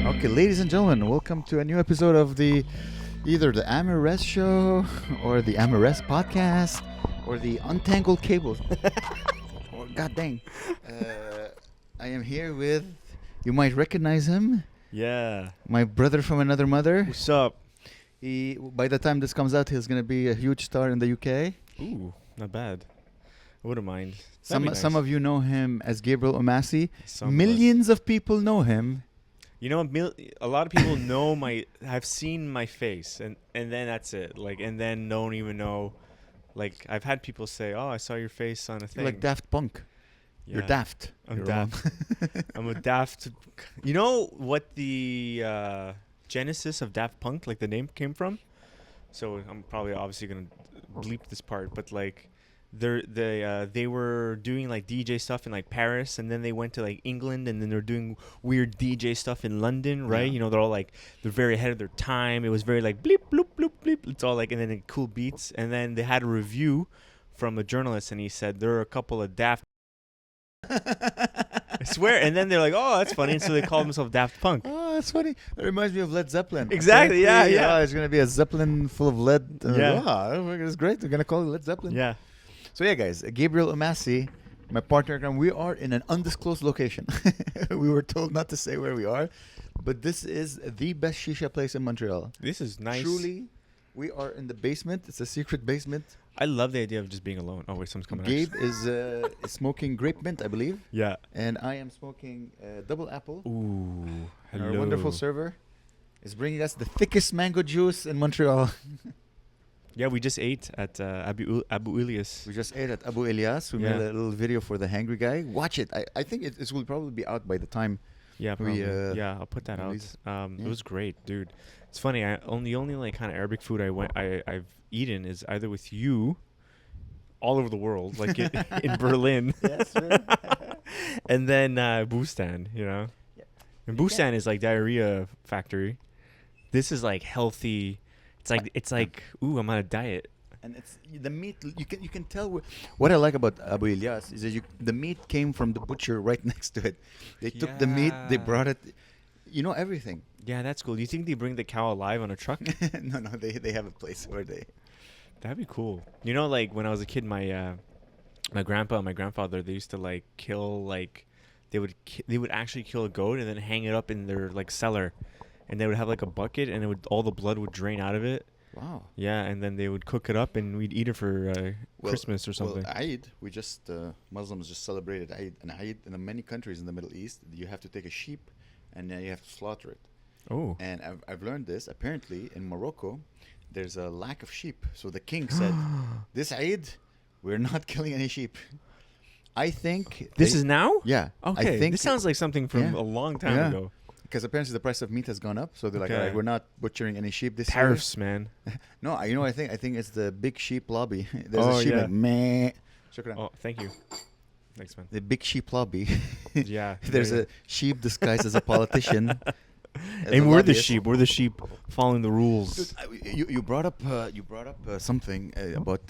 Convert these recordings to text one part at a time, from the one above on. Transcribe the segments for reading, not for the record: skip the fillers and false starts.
Okay, ladies and gentlemen, welcome to a new episode of either the Amores Show or the Amores Podcast or the Untangled Cables. Or God dang. I am here with, you might recognize him, Yeah. my brother from another mother. What's up? By the time this comes out, he's going to be a huge star in the UK. Ooh, not bad. I wouldn't mind. Some of you know him as Gabriel Omasi. Some of Millions of people know him. You know, a lot of people know have seen my face, and then that's it. Like, and then don't even know. Like, I've had people say, "Oh, I saw your face on a thing." You're like Daft Punk. You're Yeah. daft. I'm You're daft. I'm a daft. You know what the genesis of Daft Punk, like the name, came from? So I'm probably obviously gonna bleep this part, but like, they were doing like DJ stuff in like Paris, and then they went to like England, and then they're doing weird DJ stuff in London, right? Yeah. You know, they're very ahead of their time. It was very like bleep bloop bloop bleep. It's all like, and then cool beats, and then they had a review from a journalist, and he said there are a couple of daft. I swear, and then they're like, "Oh, that's funny," and so they called themselves Daft Punk. Oh, that's funny. That reminds me of Led Zeppelin. Exactly, yeah, Apparently, yeah. It's gonna be a Zeppelin full of lead. Yeah. Wow, it's great. We're gonna call it Led Zeppelin. Yeah. So yeah, guys, Gabriel Omasi, my partner, and we are in an undisclosed location. We were told not to say where we are, but this is the best shisha place in Montreal. This is nice. Truly, we are in the basement. It's a secret basement. I love the idea of just being alone. Oh wait, someone's coming. Gabe is smoking grape mint, I believe, Yeah. and I am smoking double apple. Ooh. And Hello. our wonderful server is bringing us the thickest mango juice in Montreal. Yeah, we just ate at Abu Ilyas. We just ate at Abu Ilyas. We Yeah. made a little video for the Hangry Guy. Watch it. I think it will probably be out by the time. Yeah, we, probably. Yeah, I'll put that out. release- It yeah. was great, dude. It's funny. The only like kind of Arabic food I've eaten is either with you, all over the world, like in Berlin. Yes, sir. And then Bustan, you know. Yeah. And You Bustan is like diarrhea factory. This is like healthy. It's like ooh, I'm on a diet. And it's the meat. You can tell what I like about Abu Ilyas is that the meat came from the butcher right next to it. They took the meat. They Yeah. brought it. You know everything. Yeah, that's cool. Do you think they bring the cow alive on a truck? No, they have a place where they. That'd be cool. You know, like when I was a kid, my grandpa and my grandfather, they used to like kill they would actually kill a goat and then hang it up in their like cellar, and they would have like a bucket, and all the blood would drain out of it. Wow. Yeah, and then they would cook it up, and we'd eat it for Christmas or something. Well, Eid, we just Muslims just celebrated Eid, and Eid in many countries in the Middle East, you have to take a sheep, and then you have to slaughter it. Oh, And I've learned this. Apparently, in Morocco, there's a lack of sheep. So the king said, "This Eid, we're not killing any sheep." I think this is now? yeah. Okay, I think this sounds like something from yeah. a long time Yeah. ago. because apparently the price of meat has gone up. So they're like, Okay. "All right, we're not butchering any sheep this Tariffs, man. year." No, you know what I think? I think it's the big sheep lobby. There's Oh, a sheep yeah. like meh. Shukran. Oh, thank you. Thanks, man. The big sheep lobby. Yeah. There's a sheep disguised as a politician. as a And we're the lobbyist. sheep. We're the sheep following the rules. Dude, you brought up something about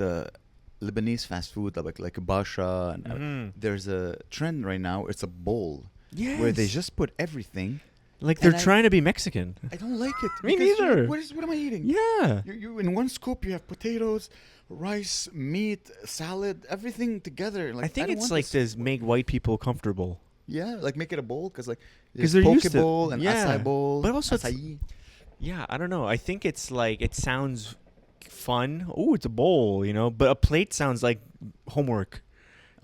Lebanese fast food like Basha and Mhm. there's a trend right now. It's a bowl Yes. where they just put everything. Like they're and I- trying to be Mexican. I don't like it. Me because neither. What am I eating? Yeah. You in one scoop you have potatoes, rice, meat, salad, everything together. Like I think don't it's want like this make white people comfortable. Yeah, like make it a bowl because like 'Cause there's they're poke used to- bowl and yeah. acai bowl. But also it's- acai. Yeah, I don't know. I think it's like it sounds fun. Oh, it's a bowl, you know. But a plate sounds like homework,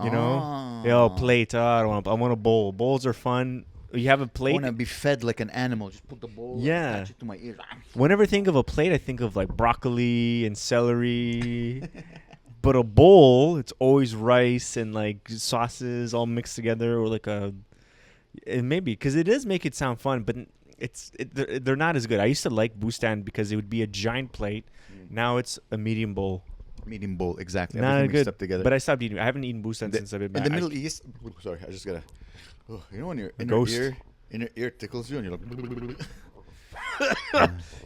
you know. Yo, Ah. plate. I don't want. I want a bowl. Bowls are fun. You have a I plate. want to be fed like an animal. Just put the bowl. Yeah. Attach it to my ear. Whenever I think of a plate, I think of like broccoli and celery. But a bowl, it's always rice and like sauces all mixed together, or like maybe because it does make it sound fun, but they're not as good. I used to like Bustan because it would be a giant plate. Now it's a medium bowl. Medium bowl, exactly. Not Everything mixed good. up together. But I stopped eating. I haven't eaten Bustan The- since I've been in back. the Middle East, sorry, I just gotta. Oh, you know when your ghost. inner ear tickles you and you're like.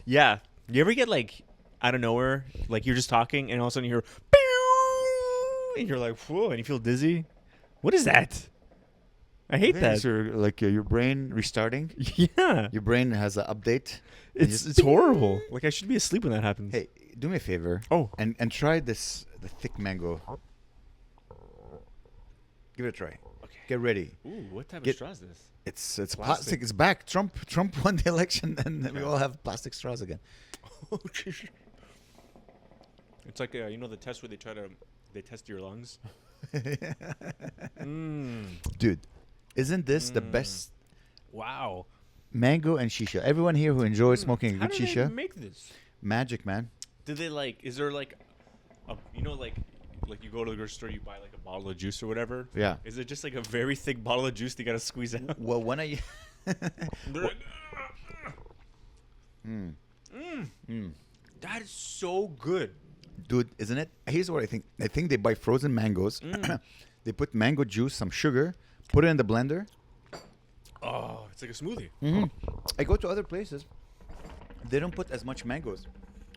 Yeah. You ever get like out of nowhere, like you're just talking and all of a sudden you hear, "Pew!" and you're like, whoa, and you feel dizzy? What is that? I hate that. It's your brain restarting. Yeah. Your brain has an update. It's horrible. Like I should be asleep when that happens. Hey, do me a favor. Oh. And try the thick mango. Give it a try. Okay. Get ready. Ooh, what type Get- of straw is this? It's Plastic. plastic. It's back. Trump won the election, and we all have plastic straws again. It's like you know the test where they test your lungs. Dude, isn't this the best Wow. mango and shisha? Everyone here who enjoys smoking a How good do they shisha, make this? magic, man. Do they like? Is there like, you know, like you go to the grocery store, you buy like a bottle of juice or whatever. Yeah. Is it just like a very thick bottle of juice that you gotta squeeze out? Well, when I They're like, that is so good. dude, isn't it? Here's what I think. I think they buy frozen mangoes. They put mango juice, some sugar, put it in the blender. Oh, it's like a smoothie. I go to other places. They don't put as much mangoes,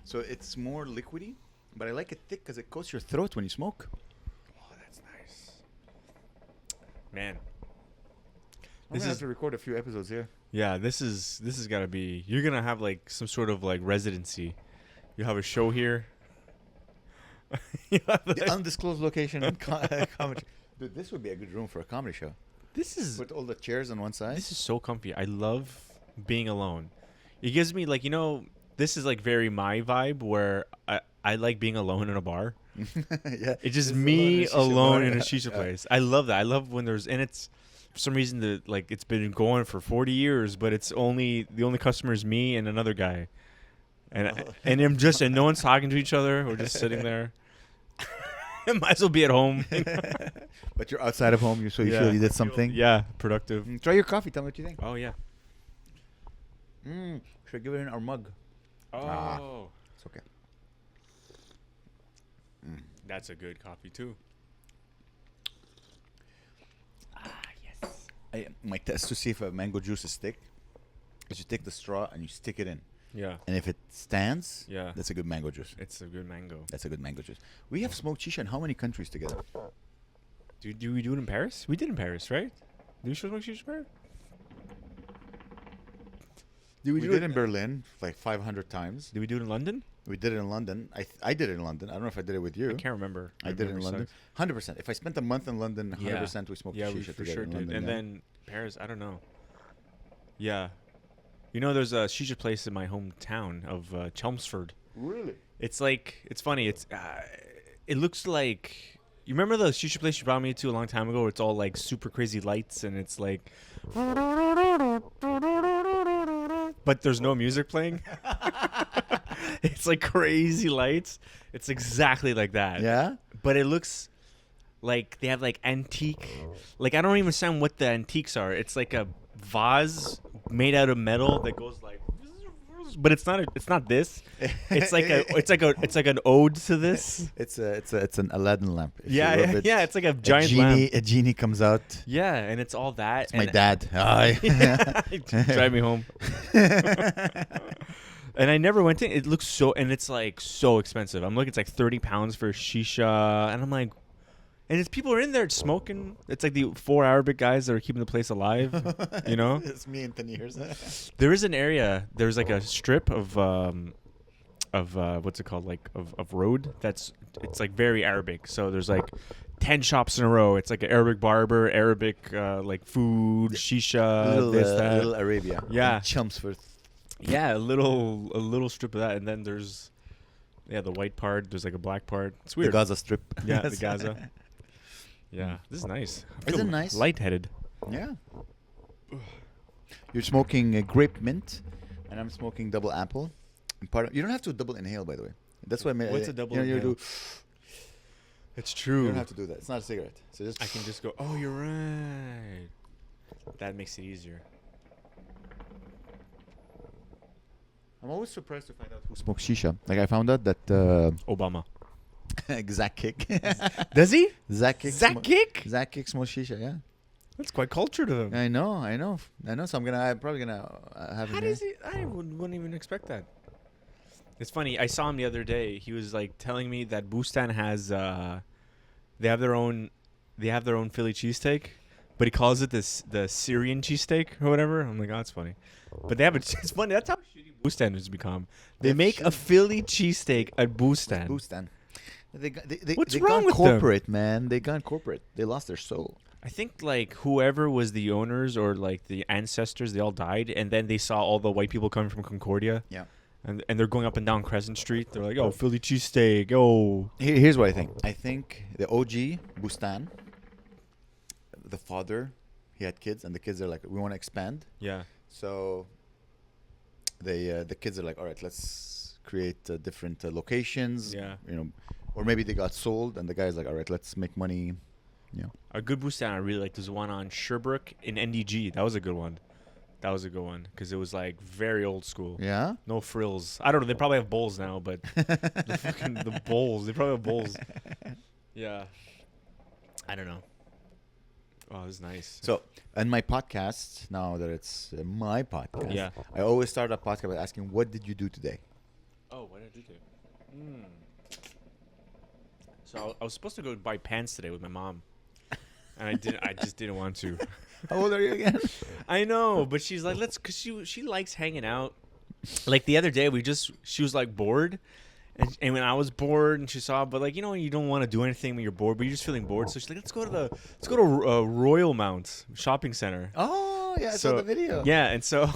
so it's more liquidy. But I like it thick because it coats your throat when you smoke. Oh, that's nice. Man. We're This gonna is have to record a few episodes here. yeah. This is gotta be. You're gonna have like some sort of like residency. You have a show here. You have, The like- undisclosed location in comedy. Dude, this would be a good room for a comedy show. this is Put all the chairs on one side. this is so comfy. I love being alone. It gives me like this is like very my vibe where I like being alone in a bar. Yeah, It's just Just me alone in a bar. shisha place. I love that. I love when there's and it's for some reason it's been going for 40 years, but it's the only customer is me and another guy, and no one's talking to each other. We're just sitting there. Might as well be at home. But you're outside of home, so you feel you did something. Yeah, productive. Try your coffee. Tell me what you think. Oh yeah. Should I give it in our mug? Oh, It's okay. that's a good coffee too. My test to see if a mango juice is thick is you take the straw and you stick it in. Yeah, And if it stands, Yeah. that's a good mango juice. it's a good mango. That's a good mango juice. We have smoked shisha in how many countries together? Do we do it in Paris? We did in Paris, right? Do we smoke shisha in Paris? We did it in Berlin like 500 times. Did we do it in London? We did it in London. I did it in London. I don't know if I did it with you. I can't remember. I did it in memory London. sucks. 100%. If I spent a month in London, 100% we smoked Yeah, shisha we for together sure in did. London. And yeah. then Paris, I don't know. Yeah. You know, there's a shisha place in my hometown of Chelmsford. Really? It's like, it's funny. It looks like, you remember the shisha place you brought me to a long time ago where it's all like super crazy lights and it's like, but there's no music playing? It's like crazy lights. It's exactly like that. Yeah? But it looks like they have like antique, like I don't even understand what the antiques are. It's like a vase made out of metal that goes like, but it's not this. It's like an ode to this. It's an Aladdin lamp. If you Yeah, rub yeah, it, yeah. It's like a a giant genie, lamp. a genie comes out. Yeah, and it's all that. It's my dad. Hi. Drive me home. And I never went in. It looks so, and it's like so expensive. I'm looking, it's like 30 pounds for shisha, and I'm like, and it's people are in there smoking. It's like the 4 Arabic guys that are keeping the place alive. You know, It's me in 10 years. there is an area. There's like a strip of what's it called, like of road it's like very Arabic. So there's like 10 shops in a row. It's like an Arabic barber, Arabic like food, shisha, little Arabia. Yeah. In Chelmsford. Yeah, a little strip of that, and then there's the white part. There's like a black part. It's The weird. Gaza Strip. Yeah, the Gaza. Yeah, this is nice. I Is feel it nice? Lightheaded. Yeah. You're smoking grape mint, and I'm smoking double apple. And you don't have to double inhale, by the way. That's why I made. What's a double you inhale? do. It's You true. don't have to do that. It's not a cigarette. So just. I can just go. Oh, you're right. That makes it easier. I'm always surprised to find out who smokes shisha. Like I found out that Obama. Zach Kick. Does he? Zach Kick. Zach Kick? Zach Kick smokes shisha. Yeah. That's quite cultured of him. I know. So I'm probably gonna have him. How here. does he? I wouldn't even expect that. It's funny. I saw him the other day. He was like telling me that Bustan has they have their own Philly cheesesteak, but he calls it the Syrian cheesesteak or whatever. I'm like, oh, that's funny. But they have it's funny. That's how shitty Bustan has become. They That's make a shitty. Philly cheesesteak at Bustan. Bustan. What's they wrong gone with them? corporate, man. They gone corporate. They lost their soul. I think like whoever was the owners or like the ancestors, they all died, and then they saw all the white people coming from Concordia. Yeah. And they're going up and down Crescent Street. They're like, oh, Philly cheesesteak, oh. Here's what I think. I think the OG Bustan, the father, he had kids, and the kids are like, we want to expand. Yeah. So the kids are like, all right, let's create different locations. Yeah. You know, or maybe they got sold, and the guy's like, all right, let's make money. You know. A good Bustan I really liked was the one on Sherbrooke in NDG. That was a good one. That was a good one because it was like very old school. Yeah. No frills. I don't know. They probably have bowls now, but the bowls. They probably have bowls. Yeah. I don't know. Oh, this is nice. So, and my podcast, now that it's my podcast, Yeah. I always start a podcast by asking, what did you do today? Oh, what did I do today? So I was supposed to go buy pants today with my mom, and I didn't. I just didn't want to. How old are you again? I know, but she's like, let's, cause she likes hanging out. Like the other day, she was like bored, and when I was bored, and she saw, but like you know, you don't want to do anything when you're bored, but you're just feeling bored. So she's like, let's go to Royal Mount Shopping Center. Oh, yeah, I saw the video. Yeah, and so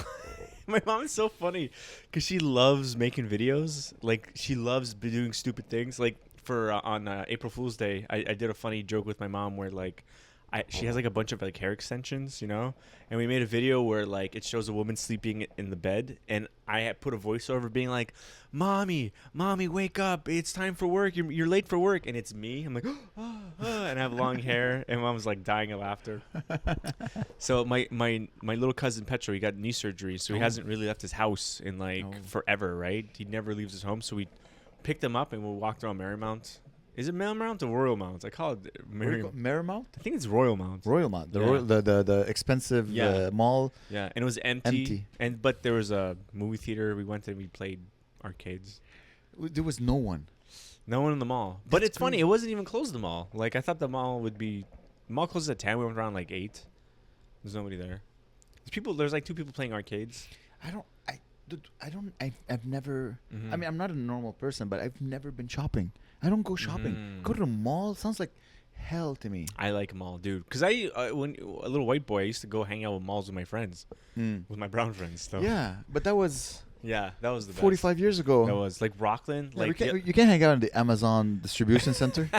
my mom is so funny because she loves making videos. Like she loves doing stupid things. Like for on April Fool's Day, I did a funny joke with my mom where like she has like a bunch of like hair extensions, you know, and we made a video where like it shows a woman sleeping in the bed, and I had put a voiceover being like, mommy, wake up, it's time for work, you're late for work," and it's me. I'm like, and I have long hair, and mom was like dying of laughter. So my little cousin Petro, he got knee surgery, so he hasn't really left his house in like forever, right? He never leaves his home, so we picked him up and we walked around Marymount. Is it Marymount or Royal Mount? I call it Marymount? I think it's Royal Mount. Royal Mount. Yeah. The expensive mall. Yeah, and it was empty. But there was a movie theater. We went and we played arcades. There was no one. No one in the mall. But That's it's funny. crazy. It wasn't even closed, the mall. Like, I thought the mall would be... The mall closes at 10. We went around like 8. There's nobody there. There's like 2 people playing arcades. I've never. Mhm. I mean, I'm not a normal person, but I've never been shopping. I don't go shopping. Mhm. Go to the mall sounds like hell to me. I like mall, dude. Because when a little white boy, I used to go hang out with malls with my friends. With my brown friends. So. Yeah, but that was Yeah, that was the best. 45 years ago. That was like Rockland. Yeah, Like you can't hang out in the Amazon distribution center.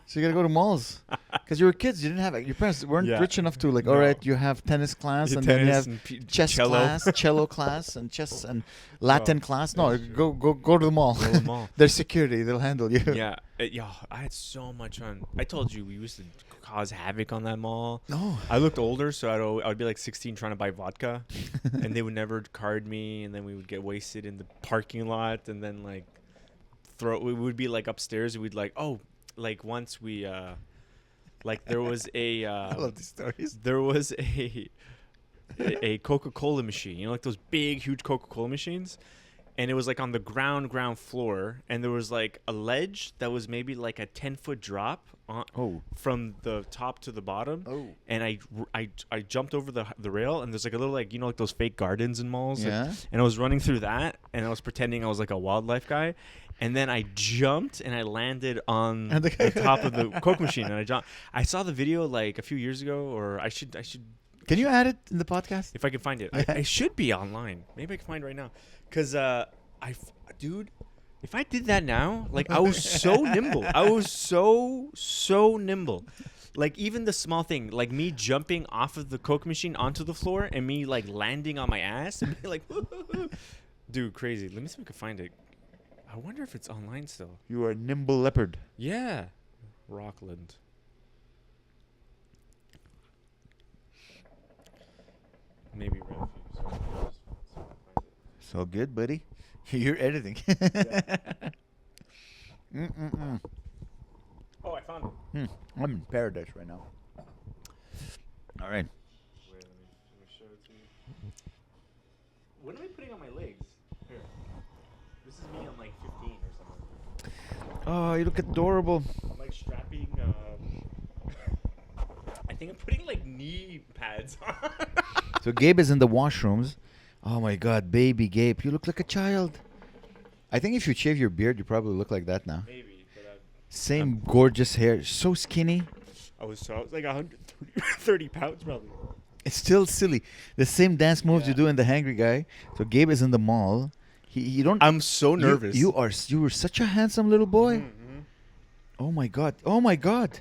So you gotta go to malls. Because you were kids, you didn't have your parents weren't Yeah. rich enough to like. No. All right, you have tennis class, and then you have chess cello. class, cello class, and chess and Latin Oh, class. No, that's go to the mall. Go to the mall. There's security; they'll handle you. Yeah, I had so much fun. I told you we used to cause havoc on that mall. No. I looked older, so I'd be like 16 trying to buy vodka, and they would never card me, and then we would get wasted in the parking lot, and then like we would be like upstairs, and we'd like like once we like there was a I love these stories. there was a Coca-Cola machine, you know, like those big huge Coca-Cola machines, and it was like on the ground floor, and there was like a ledge that was maybe like a 10-foot drop from the top to the bottom. And I jumped over the rail, and there's like a little like, you know, like those fake gardens in malls. Yeah. And I was running through that, and I was pretending I was like a wildlife guy. And then I jumped and I landed on the top of the Coke machine, and I jumped. I saw the video like a few years ago, or I should Can you add it in the podcast? if I can find it. I should be online. Maybe I can find it right now. Cause dude, if I did that now, like I was so nimble. I was so nimble. Like even the small thing, like me jumping off of the Coke machine onto the floor and me like landing on my ass and be like, dude, crazy. Let me see if I can find it. I wonder if it's online still. You are a nimble leopard. Yeah, Rockland. Maybe Redview. So good, buddy. You're editing. Oh, I found it. I'm in paradise right now. All right. Wait, let me show it to you. What am I putting on my legs? Here. This is me on like 15 or something. Oh, you look adorable. I'm like strapping. I think I'm putting like knee pads on. So Gabe is in the washrooms. Oh my God, baby Gabe, you look like a child. I think if you shave your beard, you probably look like that now. Maybe, but Same gorgeous hair, so skinny. I was like 130 pounds probably. It's still silly. The same dance moves you Yeah. do in the Hangry Guy. So Gabe is in the mall. You don't. I'm so nervous. You were such a handsome little boy. Mhm. Oh my God. Oh my God.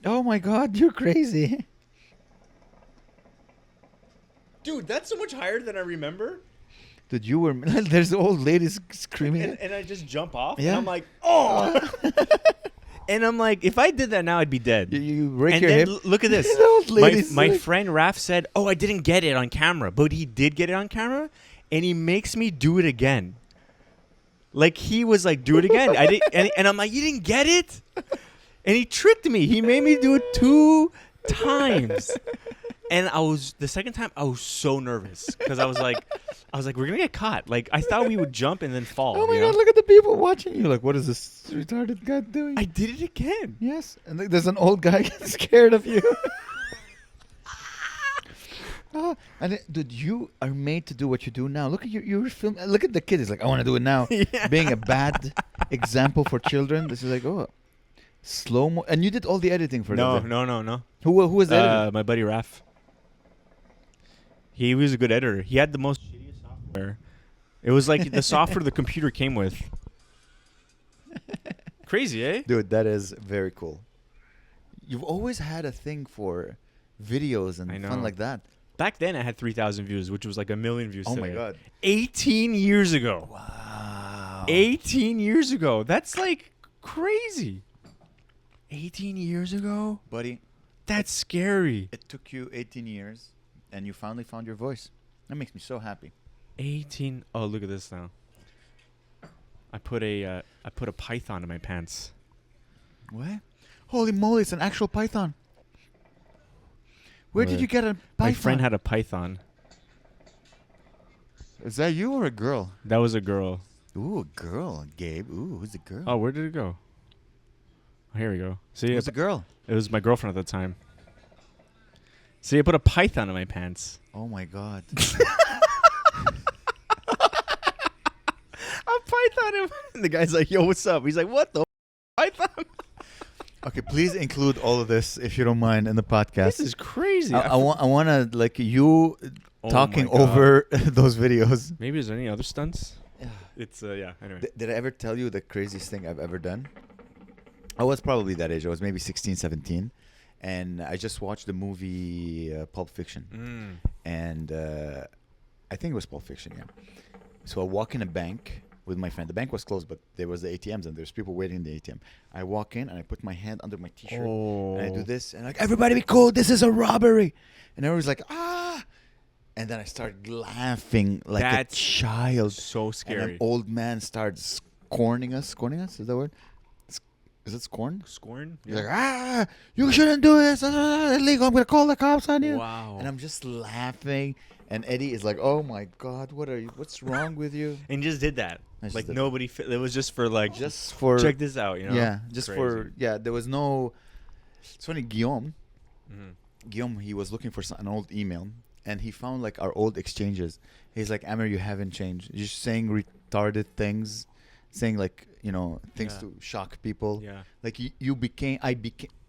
Oh my God. You're crazy. Dude, that's so much higher than I remember. Dude, you were. There's old ladies screaming. And I just jump off. Yeah. And I'm like, oh. And I'm like, if I did that now, I'd be dead. You break And your then hip. look at this. Old my ladies, my like- friend Raf said, "Oh, I didn't get it on camera," but he did get it on camera, and he makes me do it again. Like he was like, "Do it again." I did, and I'm like, "You didn't get it," and he tricked me. He made me do it 2 times, and the second time I was so nervous because I was like, "We're gonna get caught." Like I thought we would jump and then fall. Oh my you God! know? Look at the people watching you. Like, what is this retarded guy doing? I did it again. Yes, and there's an old guy getting scared of you. Dude, you are made to do what you do now. Look at you're film. Look at the kid. He's like, I want to do it now. Yeah. Being a bad example for children. This is like, oh, slow mo. And you did all the editing for No, that. no. Who was the editor? My buddy Raf. He was a good editor. He had the most shittiest software. It was like the software the computer came with. Crazy, eh? Dude, that is very cool. You've always had a thing for videos and I fun know. like that. Back then, I had 3,000 views, which was like 1 million views. Oh my today. God. 18 years ago. Wow. 18 years ago. That's like crazy. 18 years ago? Buddy, That's scary. it took you 18 years and you finally found your voice. That makes me so happy. 18. Oh, look at this now. I put a python in my pants. What? Holy moly, it's an actual python. Where did Where? you get a python? My friend had a python. Is that you or a girl? That was a girl. Ooh, a girl, Gabe. Ooh, who's the girl? Oh, where did it go? Oh, here we go. See, who's the girl? it was my girlfriend at the time. See, I put a python in my pants. Oh my God. A python. And the guy's like, "Yo, what's up?" He's like, "What the python?" Okay, please include all of this if you don't mind in the podcast. This is crazy. I want to like you Oh talking my God. over those videos. Maybe is there any other stunts? It's yeah. Anyway. Did I ever tell you the craziest thing I've ever done? I was probably that age. I was maybe 16, 17. And I just watched the movie Pulp Fiction. And I think it was Pulp Fiction, yeah. So I walk in a bank with my friend. The bank was closed, but there was the ATMs and there's people waiting in the ATM. I walk in and I put my hand under my T-shirt. Oh. And I do this. And like, everybody be cool. This is a robbery. And everyone's like, ah. And then I start laughing like That's a child. So And an scary. old man starts scorning us. Scorning us? Is that word? Is it scorn? Scorn? He's like, ah, you shouldn't do this. Illegal. I'm going to call the cops on you. Wow. And I'm just laughing. And Eddie is like, oh my God, what's wrong with you? And just did that. I just Like did nobody. It was just for like. Just for, check this out. You know. yeah, just Crazy. for, yeah, there was no, it's funny, Guillaume, Mhm. he was looking for an old email and he found like our old exchanges. He's like, Amir, you haven't changed. You're just saying retarded things, saying like, things Yeah. to shock people. Yeah. Like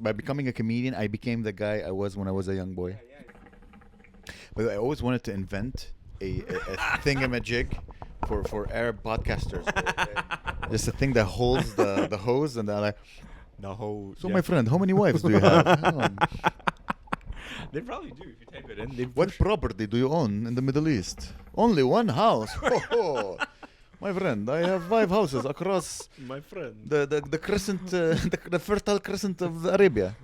by becoming a comedian, I became the guy I was when I was a young boy. But I always wanted to invent a thingamajig for Arab podcasters. Just a thing that holds the hose and they're like, The whole. so my friend, how many wives do you have? They probably do if you type it in. They What property do you own in the Middle East? Only one house. Ho, ho. My friend, I have 5 houses across My friend. the crescent, the fertile crescent of Arabia.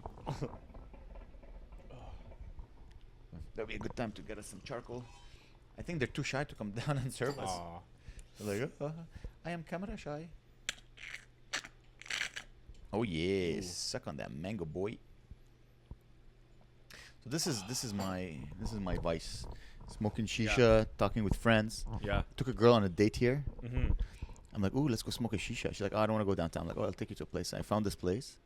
That'd be a good time to get us some charcoal. I think they're too shy to come down and serve us. Aw. They're like, I am camera shy. Oh yes, suck on that mango, boy. So this is my vice. Smoking shisha, talking with friends. Yeah. Took a girl on a date here. Mm-hmm. I'm like, ooh, let's go smoke a shisha. She's like, oh, I don't want to go downtown. I'm like, oh, I'll take you to a place. And I found this place.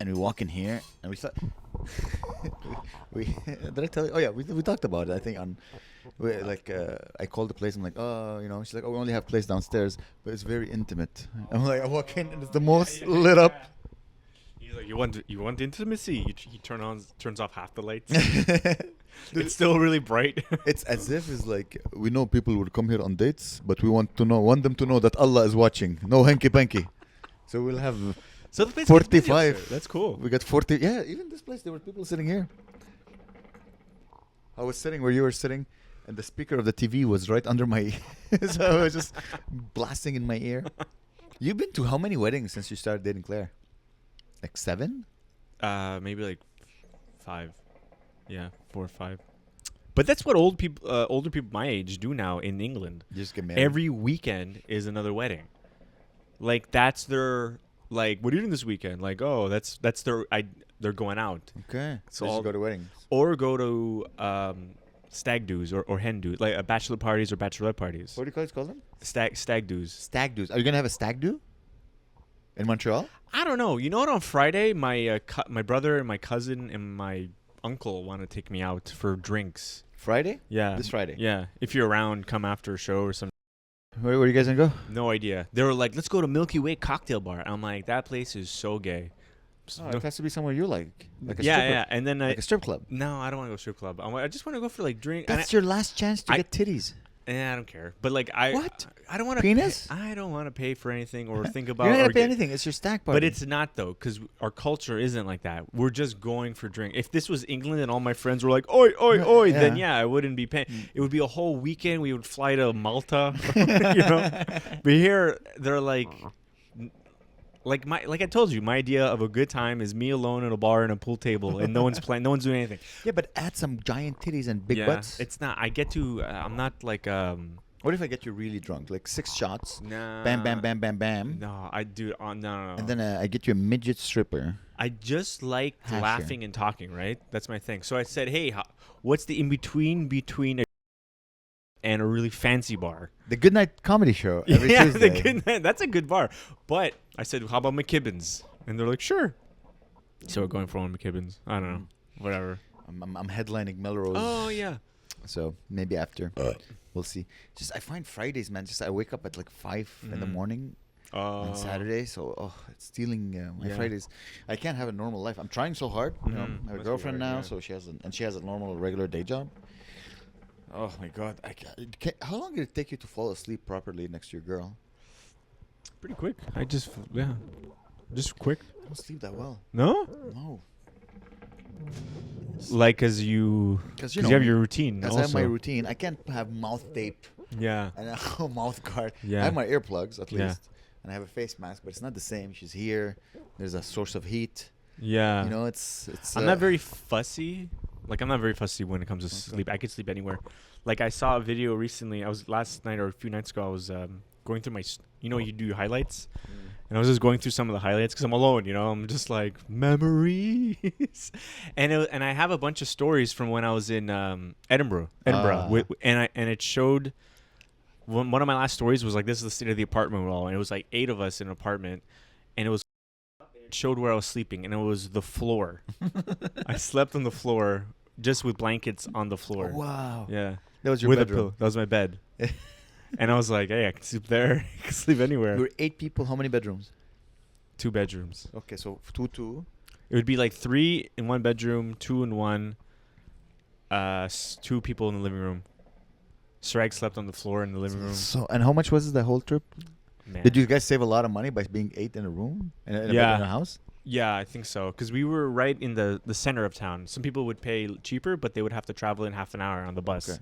and we walk in here, and we thought, we did I tell you? Oh yeah, we talked about it. I think on, I called the place. I'm like, oh, you know, she's like, oh, we only have place downstairs, but it's very intimate. I'm like, I walk in, and it's the most lit up. He's like, you want intimacy? He turns off half the lights. It's still really bright. It's as if it's like we know people will come here on dates, but we want them to know that Allah is watching. No hanky panky. So we'll have So the place gets busy 45. upstairs. That's cool. We got 40. Yeah, even this place there were people sitting here. I was sitting where you were sitting, and the speaker of the TV was right under my. So I was just blasting in my ear. You've been to how many weddings since you started dating Claire? Like 7? Maybe like 5. Yeah, 4 or 5. But that's what older people my age do now in England. You just get married. Every weekend is another wedding. Like that's their like. What are you doing this weekend? Like, oh, that's their. They're going out. Okay. So So all- you go to weddings. Or go to stag do's or hen do's, like bachelor parties or bachelorette parties. What do you call them? Stag do's. Stag do's. Are you gonna have a stag do? In Montreal? I don't know. You know what? On Friday, my my brother and my cousin and my uncle want to take me out for drinks. Friday? Yeah. This Friday? Yeah. If you're around, come after a show or something. Where are you guys gonna go? No idea. They were like, let's go to Milky Way Cocktail Bar. I'm like, that place is so gay. Oh, it has to be somewhere you like a yeah, stripper. yeah. And then Like a strip club. no, I don't want to go strip club. I just want to go for like drink. and That's your last chance to I- get titties. I don't care. But like What? I don't want to Penis? I don't want to pay for anything or think about. You're not or gonna pay get- anything. It's your stag party. But it's not though, because our culture isn't like that. We're just going for drink. If this was England and all my friends were like, "Oi, oi, oi," then Yeah. I wouldn't be paying. It would be a whole weekend. We would fly to Malta, you know. But here, they're like I told you, my idea of a good time is me alone at a bar and a pool table, and no one's playing, no one's doing anything. Yeah, but add some giant titties and big yeah, butts. it's not. I get to. I'm not like What if I get you really drunk, like 6 shots, Nah. bam, bam, bam, bam, bam, No, I do. No. and then I get you a midget stripper. I just like Hash laughing and talking, right? That's my thing. So I said, hey, what's the in between a and a really fancy bar? The Good Night Comedy Show every yeah, Tuesday. that's a good bar. But I said, how about McKibbin's? And they're like, sure. So we're going for one McKibbin's. I don't know. Whatever. I'm headlining Melrose. Oh, yeah. So maybe after. We'll see. Just I find Fridays, man. Just I wake up at like 5 in the morning on Saturday, so it's stealing my Yeah. Fridays. I can't have a normal life. I'm trying so hard. You know, I have a Must be girlfriend hard, now, yeah. so she has a normal regular day job. Oh my God! How long did it take you to fall asleep properly next to your girl? Pretty quick. Just quick. I don't sleep that well. No? No, Like, as you... because Because you have your routine Because also. I have my routine. I can't have mouth tape Yeah. and a mouth guard. Yeah. I have my earplugs at Yeah. least, and I have a face mask, but it's not the same. She's here. There's a source of heat. Yeah. You know, it's. I'm not very fussy. Like, I'm not very fussy when it comes to sleep. I could sleep anywhere. Like, I saw a video recently. Last night or a few nights ago, I was going through my... you do your highlights? And I was just going through some of the highlights because I'm alone, I'm just like, memories. and I have a bunch of stories from when I was in Edinburgh. And it showed... One of my last stories was like, this is the state of the apartment we're all in. And it was like 8 of us in an apartment. And it showed where I was sleeping, and it was the floor. I slept on the floor just with blankets on the floor. Oh, wow. Yeah. That was your with a bedroom. pillow. That was my bed. And I was like, hey, I can sleep there. I can sleep anywhere. We were 8 people. How many bedrooms? 2 bedrooms. Okay, so 2. It would be like 3 in one bedroom, 2 in one, 2 people in the living room. Srag slept on the floor in the living room. So, and how much was the whole trip? Man. Did you guys save a lot of money by being 8 in a room in a Yeah. bed in a house? Yeah, I think so. Because we were right in the center of town. Some people would pay cheaper, but they would have to travel in half an hour on the bus. Okay.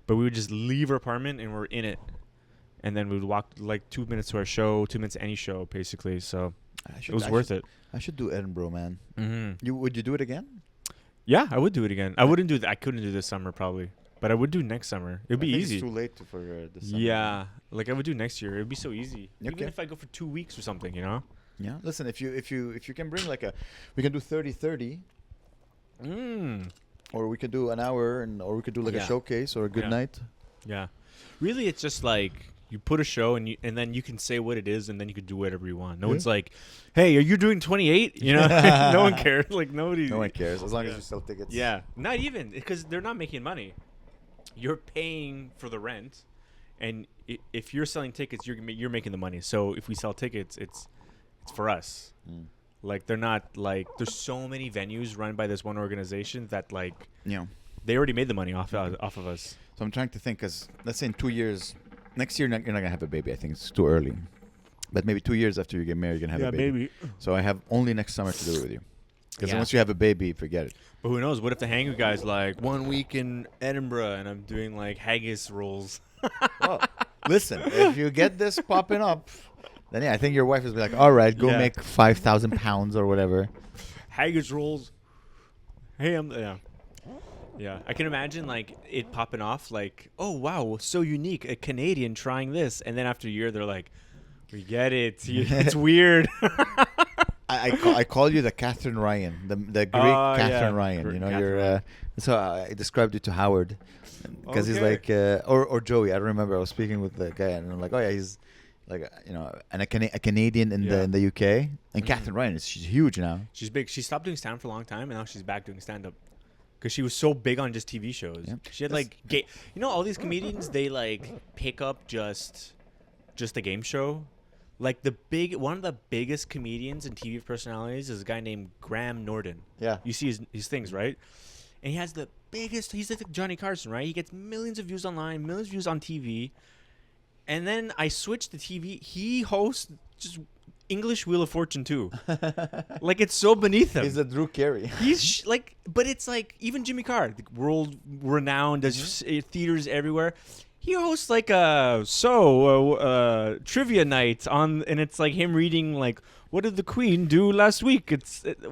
But we would just leave our apartment and we're in it. And then we would walk like 2 minutes to our show, 2 minutes to any show, basically. So it was worth it. I should do Edinburgh, man. Mm-hmm. Would you do it again? Yeah, I would do it again. I wouldn't do that. I couldn't do this summer probably, but I would do next summer. It'd be I think easy. It's too late for this summer. Yeah, like I would do next year. It'd be so easy. Even Okay. if I go for 2 weeks or something, Yeah. Listen, if you can bring we can do 30-30, or we could do an hour, or we could do like a Yeah. showcase or a good Yeah. night. Yeah. Really, it's just like You put a show and then you can say what it is and then you can do whatever you want. No Yeah. one's like, "Hey, are you doing 28?" You know, no one cares. Like nobody. No one cares as long as Yeah. you sell tickets. Yeah, not even because they're not making money. You're paying for the rent, and if you're selling tickets, you're making the money. So if we sell tickets, it's for us. Mm. Like they're not like there's so many venues run by this one organization that like You know. they already made the money off of us. So I'm trying to think, because let's say in 2 years, next year you're not gonna have a baby. I think it's too early. But maybe 2 years after you get married, you're gonna have a baby. So I have only next summer to do it with you. Because Yeah. once you have a baby, forget it. But who knows? What if the hanger guy's like 1 week in Edinburgh and I'm doing like haggis rolls? Well, listen, if you get this popping up, then yeah, I think your wife is like, all right, go Yeah. make 5,000 pounds or whatever. Haggis rolls. Hey, yeah. I can imagine like it popping off, like, oh wow, so unique, a Canadian trying this, and then after a year, they're like, we get it, it's weird. I call you the Catherine Ryan, the Greek Oh, Catherine yeah. Ryan. You know, Catherine you're. Ryan. So I described you to Howard, because he's Okay. like, or Joey. I don't remember. I was speaking with the guy, and I'm like, oh yeah, he's like, you know, a Canadian in Yeah. the UK, and Mhm. Catherine Ryan she's huge now. She's big. She stopped doing stand for a long time, and now she's back doing stand up. Because she was so big on just TV shows. Yeah. She had That's- like, you know, all these comedians, they like pick up just a game show. Like one of the biggest comedians and TV personalities is a guy named Graham Norton. Yeah. You see his things, right? And he has the biggest. He's like Johnny Carson, right? He gets millions of views online, millions of views on TV. And then I switched to TV. He hosts just English Wheel of Fortune too. Like it's so beneath him. He's a Drew Carey. He's like, but it's like even Jimmy Carr, the world renowned, does theaters everywhere. He hosts like a trivia night on, and it's like him reading like, what did the Queen do last week?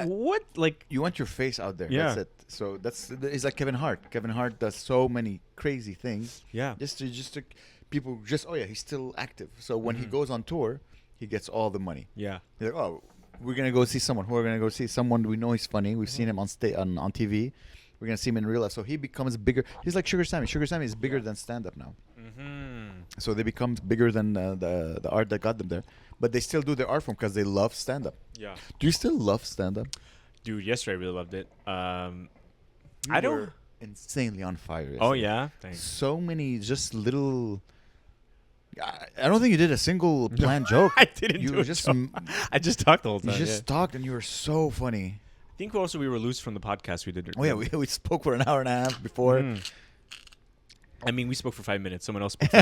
What like You want your face out there. Yeah. That's it. So it's like Kevin Hart. Kevin Hart does so many crazy things. yeah Just to people just, oh yeah, he's still active. So when he Mhm. goes on tour, he gets all the money. yeah He's like, oh, we're gonna go see someone. We're gonna go see someone we know he's funny. We've seen him on on TV. We're gonna see him in real life. So he becomes bigger. He's like Sugar Sammy. Sugar Sammy is bigger than stand up now. So they become bigger than the art that got them there. But they still do their art form because they love stand up. yeah. Do you still love stand up? Dude, yesterday I really loved it. I don't. Insanely on fire. Oh yesterday. yeah, thanks. So many just little. I don't think you did a single planned joke. I didn't You do were a just joke. I just talked the whole you time. just talked and you were so funny. I think also we were loose from the podcast we did. Oh yeah, we spoke for an hour and a half before. Mhm. I mean, we spoke for 5 minutes. Someone else spoke. For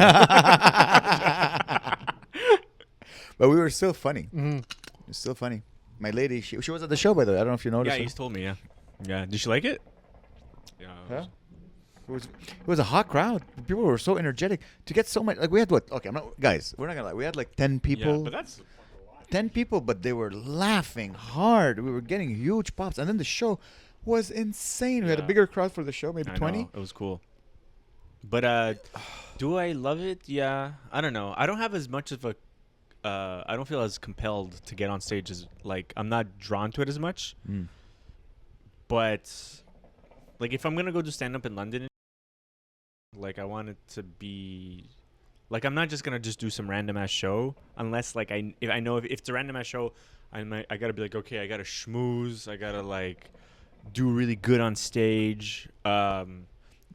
But we were still funny. Mhm. It was still funny. My lady, she was at the show by the way. I don't know if you noticed. Yeah, her. he's told me. Yeah, yeah. Did she like it? Yeah. Huh? It was a hot crowd. People were so energetic to get so much. Like we had what? Okay, I'm not guys. We're not gonna lie. We had like 10 people. Yeah, but that's 10 people, but they were laughing hard. We were getting huge pops, and then the show was insane. We had a Yeah. bigger crowd for the show, maybe I 20. know, it was cool. But do I love it? Yeah, I don't know. I don't have as much of a. I don't feel as compelled to get on stage as like I'm not drawn to it as much. Mm. But like if I'm gonna go do stand up in London, like I want it to be like I'm not just gonna just do some random ass show unless like if I know if it's a random ass show, I gotta be like okay, I gotta schmooze, I gotta like do really good on stage.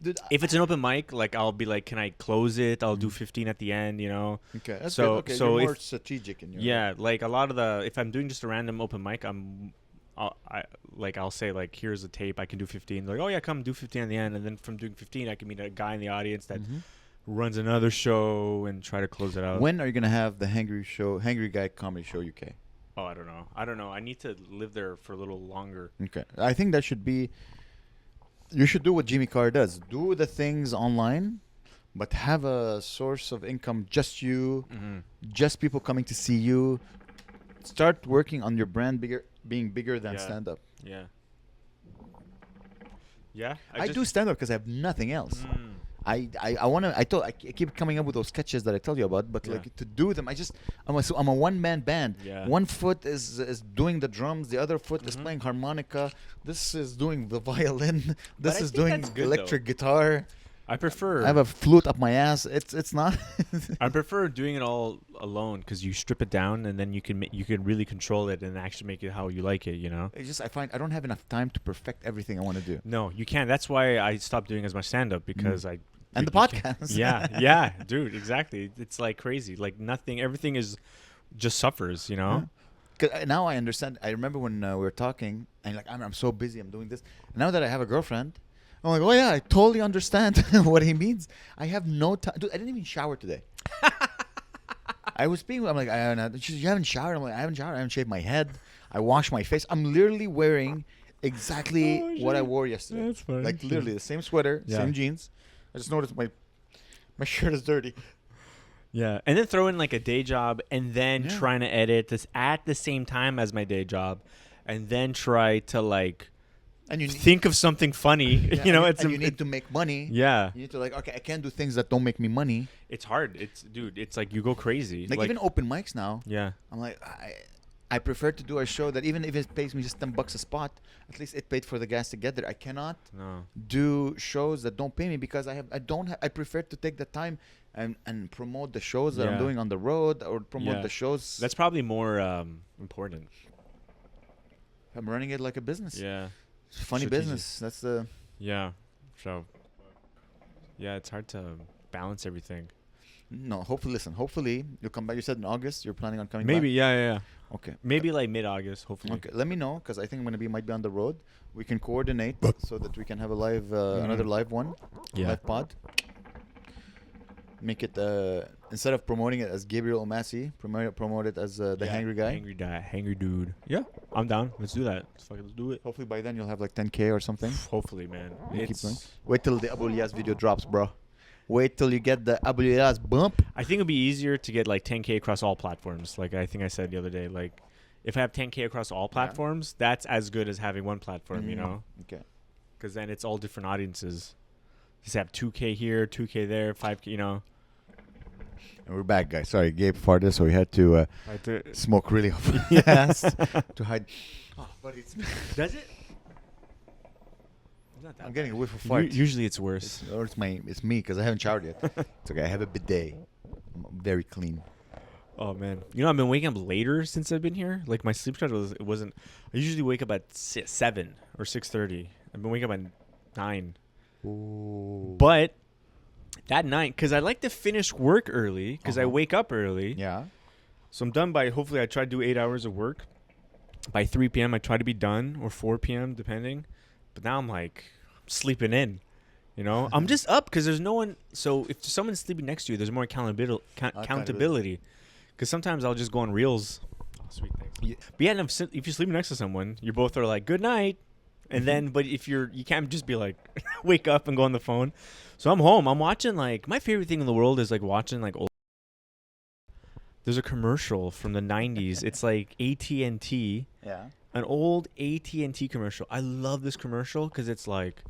Dude, If it's an open mic, like I'll be like, can I close it? I'll do 15 at the end, you know. okay, that's so- good. Okay, so you're more if- strategic in your Yeah, like a lot of if I'm doing just a random open mic, I'll say like, here's a tape, I can do 15. Like, oh yeah, come do 15 at the end, and then from doing 15, I can meet a guy in the audience that Mhm. runs another show and try to close it out. When are you gonna have the Hangry Guy Comedy Show UK? Oh, I don't know. I need to live there for a little longer. Okay, I think that should be. You should do what Jimmy Carr does. Do the things online, but have a source of income. Just you, Mm-hmm. just people coming to see you. Start working on your brand being bigger than Yeah. stand up. Yeah. Yeah. I do stand up because I have nothing else. Mm. I keep coming up with those sketches that I tell you about, but Yeah. like to do them, I'm a one man band. Yeah. One foot is doing the drums, the other foot is Mhm. playing harmonica. This is doing the violin. This I is think doing that's good, electric guitar. I prefer. I have a flute up my ass. It's not. I prefer doing it all alone because you strip it down and then you can really control it and actually make it how you like it. You know. It's just I find I don't have enough time to perfect everything I want to do. No, you can't. That's why I stopped doing as much stand up because I. And the you can't- podcast. yeah, dude, exactly. It's like crazy. Like nothing. Everything is just suffers. You know. Yeah. 'Cause now I understand. I remember when we were talking, and like I'm so busy, I'm doing this. And now that I have a girlfriend, I'm like, oh yeah, I totally understand what he means. I have no time. Dude, I didn't even shower today. I was speaking. I'm like, you haven't showered. I'm like, I haven't showered. I haven't shaved my head. I washed my face. I'm literally wearing exactly what I wore yesterday. That's funny. Like literally the same sweater, Yeah. same jeans. I just noticed my shirt is dirty. Yeah, and then throw in like a day job, and then Yeah. trying to edit this at the same time as my day job, and then try to like And you think of something funny. yeah, You know, and it's and you need to make money. yeah, You need to like, okay, I can't do things that don't make me money. it's hard. It's like you go crazy. Like even open mics now. yeah, I'm like, I prefer to do a show that even if it pays me just $10 a spot, at least it paid for the gas to get there. I cannot no, do shows that don't pay me because I prefer to take the time and promote the shows that I'm Yeah. doing on the road or promote Yeah. the shows. that's probably more important. I'm running it like a business. Yeah, It's funny Strategic. business. That's the yeah, so yeah, it's hard to balance everything. no. Hopefully you'll come back. You said in August you're planning on coming Maybe back. yeah. Okay. Maybe like mid-August, hopefully. Okay, let me know because I think I'm gonna might be on the road. We can coordinate so that we can have a live, another live one, Yeah. live pod. Make it instead of promoting it as Gabriel Omasi, promote it as the Yeah, hangry guy. hangry dude. Yeah, I'm down. Let's do that. Let's do it. Hopefully by then you'll have like 10K or something. Hopefully, man. You keep It's. going. Wait till the Abu Ilyas video drops, bro. Wait till you get the Abu Ilyas bump. I think it'd be easier to get like 10K across all platforms. Like I think I said the other day, like if I have 10K across all platforms, that's as good as having one platform, you know? Okay. Because then it's all different audiences. Just have 2K here, 2K there, 5K, you know? And we're back, guys. Sorry, Gabe farted, so we had to Right smoke really fast to hide. Oh, but it's Does it? It's not that I'm getting a whiff of bad. fart. Usually it's worse. Or it's me because I haven't showered yet. It's okay. I have a bidet. I'm very clean. Oh man, you know I've been waking up later since I've been here. Like my sleep schedule wasn't. I usually wake up at 7 or 6:30. I've been waking up at 9. Ooh. But that night, because I like to finish work early, because I Uh-huh. wake up early. Yeah. So I'm done by. Hopefully, I try to do 8 hours of work. By 3 p.m., I try to be done, or 4 p.m. depending. But now I'm like sleeping in. You know, I'm just up because there's no one. So if someone's sleeping next to you, there's more accountability. Because sometimes I'll just go on reels. Oh, sweet, thanks. Yeah. But yeah, if you're sleeping next to someone, you both are like, good night. And then, but if you can't just be like, wake up and go on the phone. So I'm home. I'm watching like, my favorite thing in the world is like watching like old. There's a commercial from the 90s. It's like AT&T, Yeah. an old AT&T commercial. I love this commercial because it's like,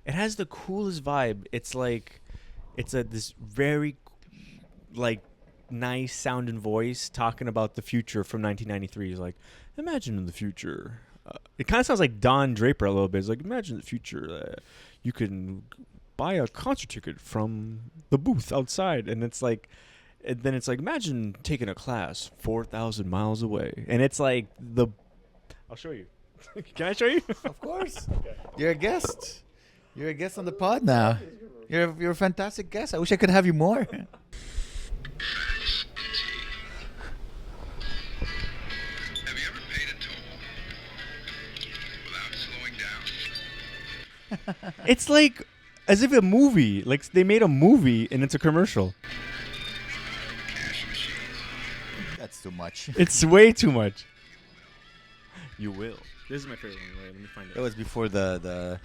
it has the coolest vibe. It's like, this very like nice sounding voice talking about the future from 1993. He's like, imagine in the future. It kind of sounds like Don Draper a little bit. It's like, imagine the future. You can buy a concert ticket from the booth outside. And it's like, and then it's like, imagine taking a class 4,000 miles away. And it's like I'll show you. Can I show you? Of course. You're a guest. You're a guest on the pod now. You're a fantastic guest. I wish I could have you more. Have you ever paid a toll without slowing down? It's like as if a movie. Like they made a movie and it's a commercial. Cash machines. That's too much. It's way too much. You will. This is my favorite one. Wait, let me find That was before the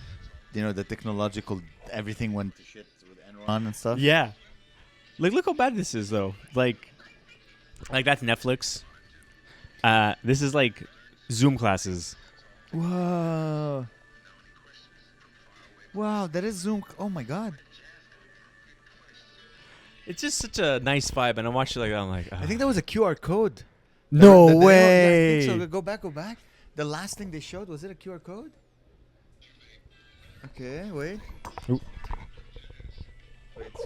the technological everything went to shit with Enron and stuff. Yeah. Like, look how bad this is, though. Like that's Netflix. This is like Zoom classes. Whoa. Wow, that is Zoom. Oh my God. It's just such a nice vibe, and I watch it like that. I'm like, I think that was a QR code. no Yeah, I way. think so. Go back. The last thing they showed, was it a QR code? Okay, wait. Oop.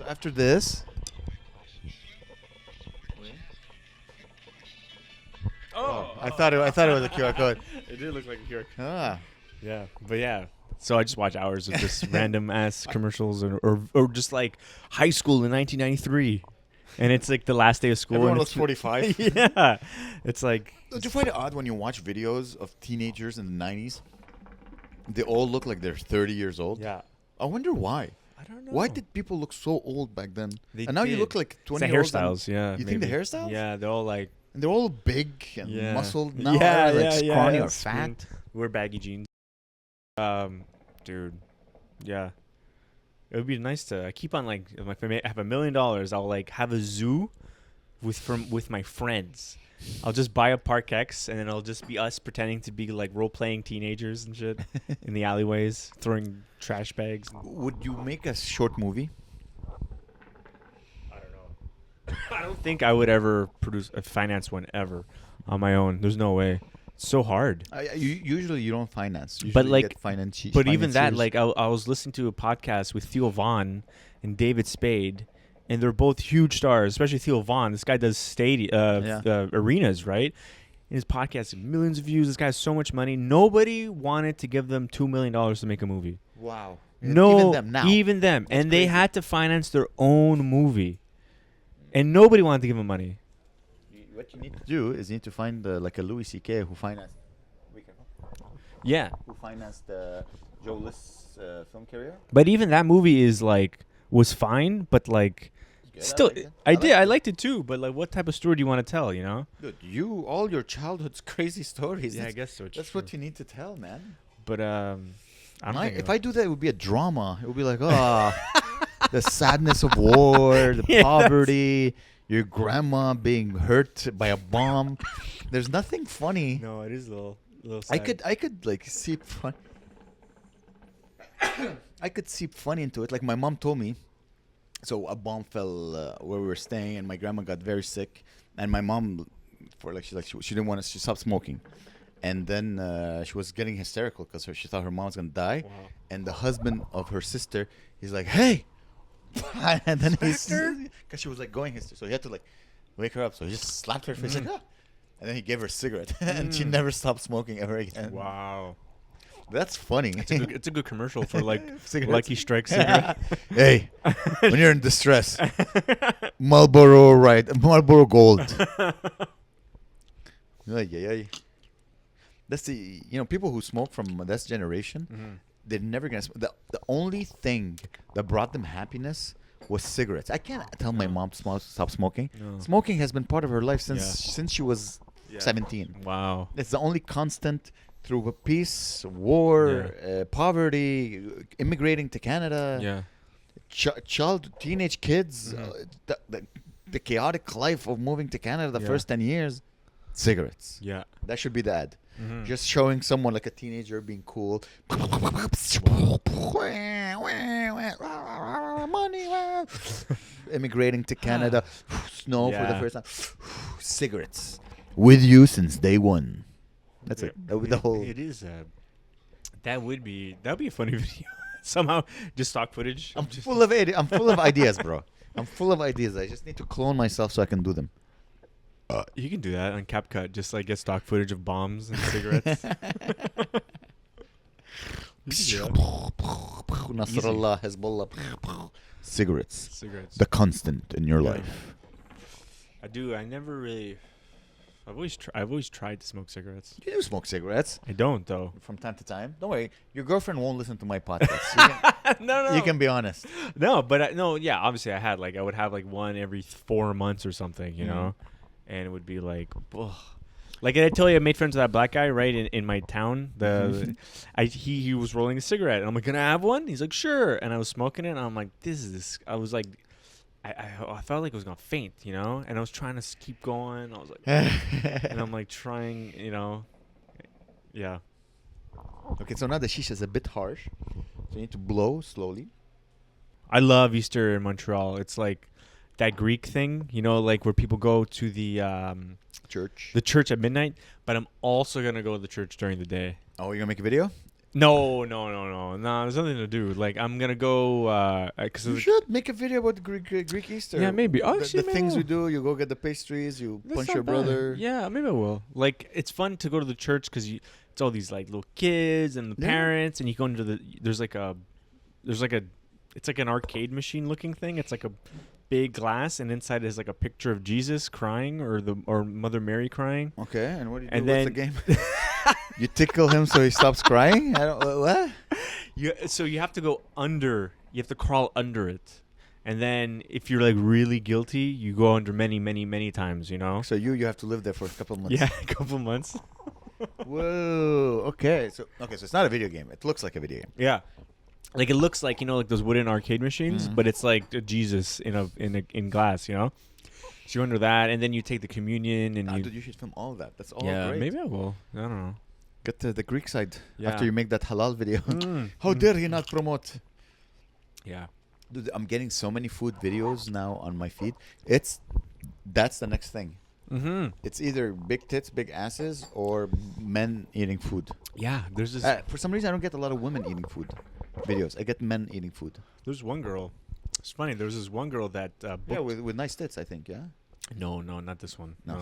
after this. I thought it was a QR code. It did look like a QR code. Ah. Yeah, but yeah. So I just watch hours of just random ass commercials or just like high school in 1993, and it's like the last day of school. Everyone and looks it's- 45. Yeah, it's like Don't you find it odd when you watch videos of teenagers in the 90s? They all look like they're 30 years old. yeah. I wonder why. I don't know. Why did people look so old back then? They and now you did. look like It's 20 the year olds. hairstyles? Yeah. You think the maybe. hairstyles? Yeah, they're all like And they're all big and yeah. muscled now. Yeah, like yeah, scrawny yeah. or fat. Wear baggy jeans. Dude, yeah. It would be nice to. I keep on like, if I have $1 million, I'll like have a zoo with my friends. I'll just buy a Park X, and then it'll just be us pretending to be like role playing teenagers and shit in the alleyways, throwing trash bags. Would you make a short movie? I don't know. I don't think I would ever finance one ever on my own. There's no way. It's so hard. Usually you don't finance. Usually But, you like, get finance. But even that, like, I was listening to a podcast with Theo Vaughn and David Spade, and they're both huge stars, especially Theo Vaughn. This guy does arenas, right? In his podcast, millions of views. This guy has so much money. Nobody wanted to give them $2 million to make a movie. wow. No, even them now. Even them. That's And they crazy. had to finance their own movie. And nobody wanted to give them money. What you need to do is you need to find like a Louis C.K. who financed. Yeah. Who financed Joe List's film career? But even that movie was fine, but like Good, still I liked it. I liked it too, but like what type of story do you want to tell, you know? Dude, all your childhood's crazy stories. Yeah, I that's, guess so. that's what you need to tell, man. But I don't think If I do that, it would be a drama. It would be like, the sadness of war, the Yeah, poverty, your grandma being hurt by a bomb. There's nothing funny. no, it is a little I could like seep fun. I could seep funny into it. Like my mom told me. So a bomb fell where we were staying, and my grandma got very sick. And my mom, she didn't want to. She stopped smoking, and then she was getting hysterical because she thought her mom was gonna die. Wow. And the husband of her sister, he's like, "Hey!" And then he's because she was like going hysterical, so he had to like wake her up. So he just slapped her face like, "Ah!" And then he gave her a cigarette, and she never stopped smoking ever again. Wow. That's funny. It's a good commercial for like Cigarettes. Lucky Strike cigarette. Hey, when you're in distress, Marlboro Gold. Yeah. That's the people who smoke from this generation. They're never gonna. The only thing that brought them happiness was cigarettes. I can't tell my mom to stop smoking. No. Smoking has been part of her life since Yeah. since she was 17. Wow. It's the only constant through peace, war, poverty, immigrating to Canada, Yeah. teenage kids, the chaotic life of moving to Canada the Yeah. first 10 years, cigarettes. Yeah. That should be the ad. Mhm. Just showing someone like a teenager being cool. Money. Immigrating to Canada, snow for the Yeah. first time, cigarettes with you since day one. That's it. That would be the whole. It is that would be a funny video. Somehow just stock footage. I'm full of ideas, bro. I'm full of ideas. I just need to clone myself so I can do them. You can do that on CapCut. Just like get stock footage of bombs and cigarettes. Nasrallah, Hezbollah, cigarettes. Cigarettes. The constant in your Yeah. life. I do. I never really. I've always tried to smoke cigarettes. You do smoke cigarettes I don't though. from time to time. Don't worry, your girlfriend won't listen to my podcast. No. You can be honest. No, but no. Yeah, obviously I had I would have one every 4 months or something, you know, and it would be like, ugh. Like I tell you, I made friends with that black guy right in my town. He was rolling a cigarette, and I'm like, "Can I have one?" He's like, "Sure." And I was smoking it, and I'm like, I was like, I felt like I was gonna faint, you know, and I was trying to keep going. I was like, and I'm like trying, you know, yeah. Okay, so now the shisha is a bit harsh. So you need to blow slowly. I love Easter in Montreal. It's like that Greek thing, you know, like where people go to the Church. church at midnight. But I'm also gonna go to the church during the day. Oh, you're gonna make a video? No. There's nothing to do. Like I'm gonna go because You should make a video about Greek Easter. Yeah, maybe. Oh, the actually, maybe things I we will. do. You go get the pastries. You That's punch not your bad. brother. Yeah, maybe I will. Like it's fun to go to the church because it's all these like little kids and the Yeah. parents, and you go into there's like it's like an arcade machine looking thing. It's like a big glass, and inside is like a picture of Jesus crying or Mother Mary crying. Okay, and what do you do? And What's the game? You tickle him so he stops crying. I don't. What? So you have to go under. You have to crawl under it, and then if you're like really guilty, you go under many times. You know. So you have to live there for a couple months. Yeah, a couple months. Whoa. Okay. So it's not a video game. It looks like a video game. Yeah. Like it looks like like those wooden arcade machines, but it's like a Jesus in glass, you know. So you're under that, and then you take the communion, and Dude, you should film all of that. That's all yeah, great. maybe I will. I don't know. Get to the Greek side Yeah. after you make that halal video. Mm. How dare you not promote? Yeah. Dude, I'm getting so many food videos now on my feed. That's the next thing. Mm-hmm. It's either big tits, big asses, or men eating food. Yeah. There's this. For some reason, I don't get a lot of women eating food videos. I get men eating food. There's one girl. It's funny. There was this one girl that Yeah, booked. with nice tits, I think. Yeah. No, not this one. No.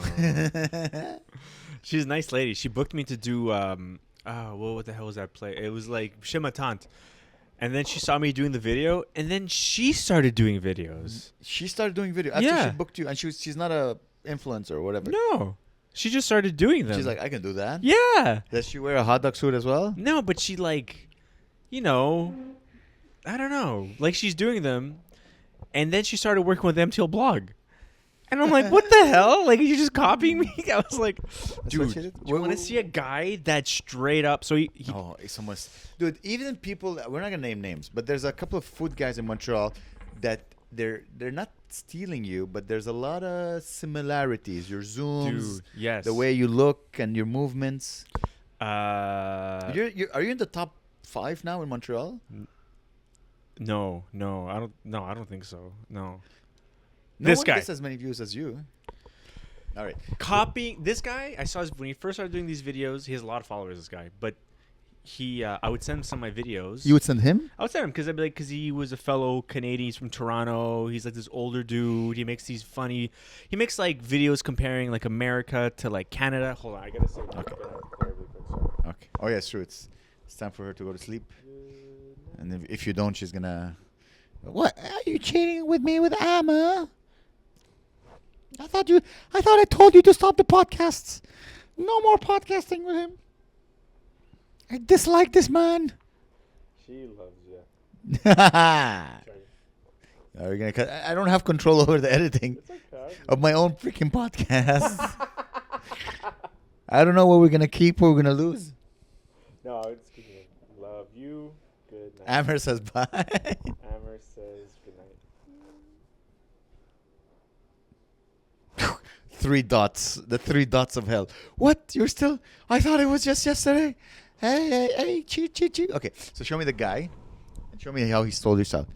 She's a nice lady. She booked me to do what the hell was that play? It was like Shematant. And then she saw me doing the video, and then she started doing videos. She started doing video after Yeah. she booked you, and she's not a influencer or whatever. No. She just started doing them. She's like, I can do that. yeah. Does she wear a hot dog suit as well? No, but she like, I don't know. Like she's doing them, and then she started working with MTL Blog. And I'm like, what the hell? Like, you're just copying me? I was like, what dude, she do did? you want to see a guy that's straight up? So he Oh, it's almost, dude. Even people, we're not gonna name names, but there's a couple of food guys in Montreal that they're not stealing you, but there's a lot of similarities. Your zooms, dude, yes. the way you look, and your movements. are Are you in the top 5 now in Montreal? no, I don't think so. No. No This one guy. gets as many views as you. All right. Copying this guy, I saw when he first started doing these videos. He has a lot of followers, this guy, but I would send him some of my videos. You would send him? I would send him because he was a fellow Canadian. He's from Toronto. He's like this older dude. He makes like videos comparing like America to like Canada. Hold on, I gotta say. Okay. Okay. Oh yeah, it's true. It's time for her to go to sleep. And if you don't, she's gonna. What? Are you cheating with me with Amma? I thought I told you to stop the podcasts. No more podcasting with him. I dislike this man. She loves you. Are we gonna cut? I don't have control over the editing of my own freaking podcast. I don't know what we're gonna keep, what we're gonna lose. No, it's good. Love you. Good night. Amber says bye. Amber says good night. 3 dots. The 3 dots of hell. What? You're still? I thought it was just yesterday. Hey, cheat. Okay, so show me the guy, and show me how he stole your stuff.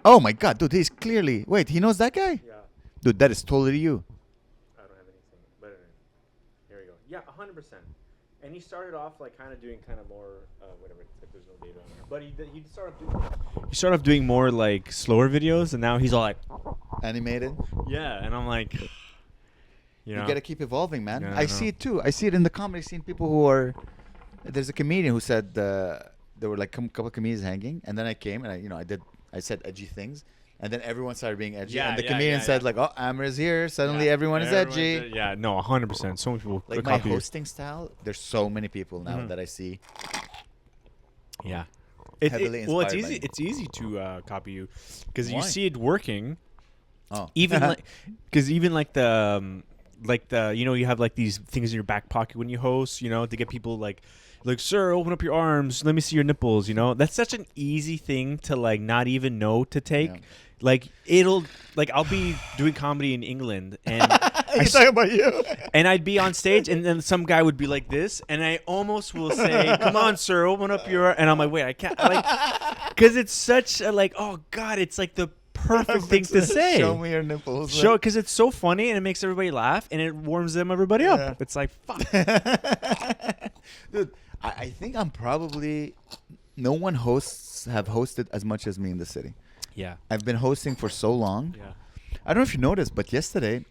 Oh my God, dude, he's clearly. Wait, he knows that guy? Yeah, Dude, that is totally you. I don't have anything, but here we go. Yeah, 100%. And he started off like kind of doing kind of more whatever. It's like there's no data on there, but he started off doing more like slower videos, and now he's all like, Animated. yeah, and I'm like, You gotta keep evolving, man. Yeah, I I see know. it too. I see it in the comedy scene. People who are. There's a comedian who said there were like a couple of comedians hanging, and then I came and I said edgy things, and then everyone started being edgy, Yeah, and the yeah, comedian yeah, said yeah. like, "Oh, Amr is here." Suddenly, everyone is edgy. Yeah, no, 100%. So many people Like my copy you. hosting style, there's so many people now Mhm. that I see. Yeah. Heavily Well, it's inspired by easy. me. It's easy to copy you because you Why? see it working. Oh, Even like the you have like these things in your back pocket when you host, to get people like sir, open up your arms, let me see your nipples. That's such an easy thing to like not even know to take. Yeah. Like I'll be doing comedy in England and he's talking about you. and I'd be on stage, and then some guy would be like this, and I almost will say, "Come on, sir, open up your," and I'm like, "Wait, I can't," because it's such a oh God, it's like the perfect thing to say. Show me your nipples. Show because it's so funny and it makes everybody laugh and it warms everybody up. Yeah. It's like fuck. Dude, I think I'm probably no one hosts have hosted as much as me in the city. Yeah. I've been hosting for so long. Yeah. I don't know if you noticed, but yesterday,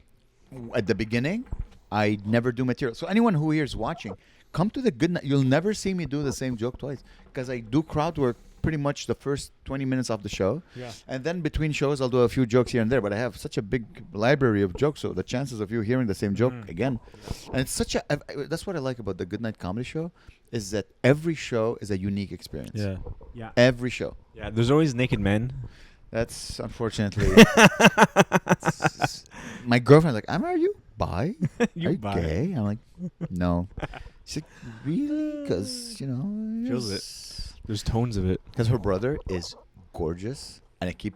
at the beginning, I never do material. So anyone who here is watching, come to the good night. You'll never see me do the same joke twice because I do crowd work pretty much the first 20 minutes of the show. Yeah. And then between shows, I'll do a few jokes here and there. But I have such a big library of jokes, so the chances of you hearing the same joke again, and it's such a. That's what I like about the Good Night Comedy Show, is that every show is a unique experience. Yeah. Yeah. Every show. Yeah. There's always naked men. That's unfortunately. My girlfriend's like, are you bi? You are you bi. gay? I'm like, no. She's like, really? Because, Feels it. There's tones of it. Because her brother is gorgeous. And I keep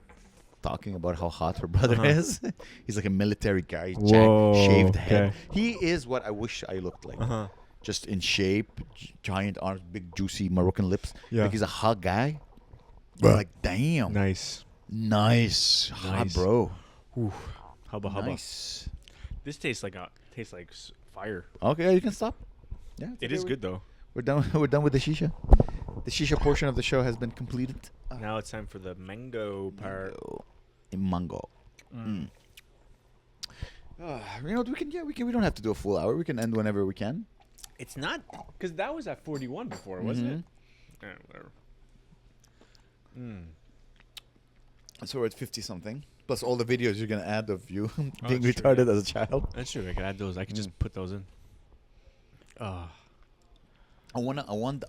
talking about how hot her brother Uh-huh. is. He's like a military guy, Whoa, shaved head. okay. He is what I wish I looked like. Uh-huh. Just in shape, giant arms, big juicy Moroccan lips. Yeah. Like he's a hot guy. But like, damn. Nice. Nice. Hot, Nice. bro. Ooh. Hubba hubba. Nice. This tastes like fire. Okay, yeah, you can stop. Yeah, it's It okay. is good though. We're done. We're done with the shisha. The shisha portion of the show has been completed. Now it's time for the mango part. Mango. We don't have to do a full hour. We can end whenever we can. It's not because that was at 41 before, wasn't it? Whatever. So we're at 50 something. Plus all the videos you're gonna add of you being that's true, retarded yeah. as a child. That's true. I could add those. I could just put those in. I want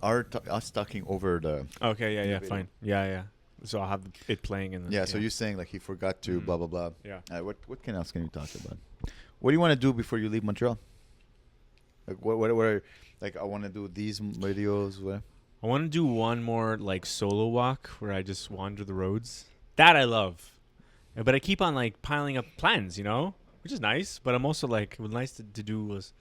us talking over the. Okay. Yeah. Yeah. video. Fine. Yeah. Yeah. So I'll have it playing in the. Yeah. So you're saying like he forgot to blah blah blah. Yeah. What else can you talk about? What do you want to do before you leave Montreal? Like what are, like I want to do these videos. What? I want to do one more like solo walk where I just wander the roads. That I love, but I keep on like piling up plans, which is nice. But I'm also like, what nice to do was,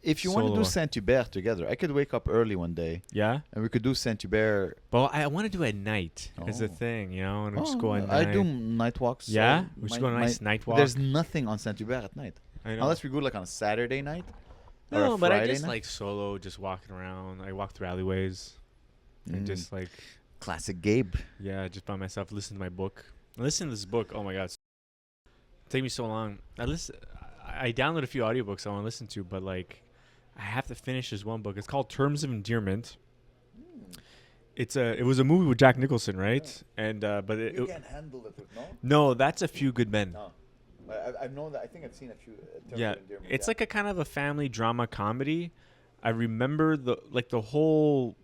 If you want to Solo. do Saint-Hubert together, I could wake up early one day yeah. and we could do Saint-Hubert. But I want to do it at night. Is the Oh. thing, and just go at I night. do night walks. Yeah? We should go on a nice night walk. There's nothing on Saint-Hubert at night. I know. Unless we go like on a Saturday night. or No, a but I Friday just night. like solo, just walking around. I walk through alleyways and just like, Classic Gabe. yeah, just by myself, listen to my book. Listen to this book. Oh my God. Take me so long. I download a few audiobooks I want to listen to, but like I have to finish this one book. It's called Terms of Endearment. It was a movie with Jack Nicholson, right? And but You can't handle the truth, no? no, that's A Few Good Men. No. I've known that. I think I've seen a few. Yeah, it's like a kind of a family drama comedy. I remember the whole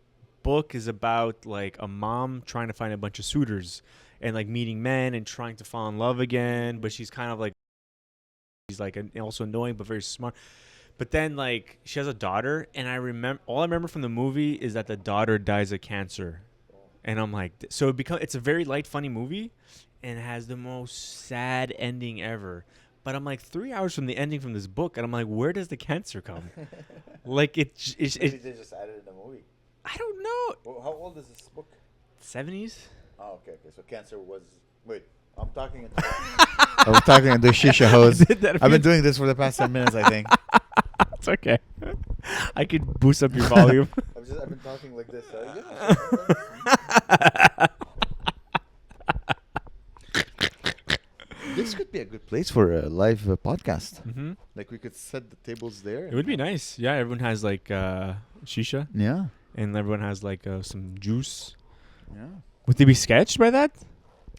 book is about like a mom trying to find a bunch of suitors and like meeting men and trying to fall in love again, but she's kind of like also annoying but very smart. But then like she has a daughter, and all I remember from the movie is that the daughter dies of cancer, and I'm like, so it's a very light, funny movie, and it has the most sad ending ever. But I'm like 3 hours from the ending from this book, and I'm like, where does the cancer come? Like They just added in the movie. I don't know. Well, how old is this book? 70s? Oh, okay. So cancer was. Wait, I'm talking. I'm talking in the shisha hose. did that a I've been few- doing this for the past 10 minutes, I think. It's okay. I could boost up your volume. I've been talking like this. This could be a good place for a live podcast. Mm-hmm. Like we could set the tables there. It would be nice. Yeah, everyone has like shisha, Yeah. and everyone has like some juice. Yeah. Would they be sketched by that?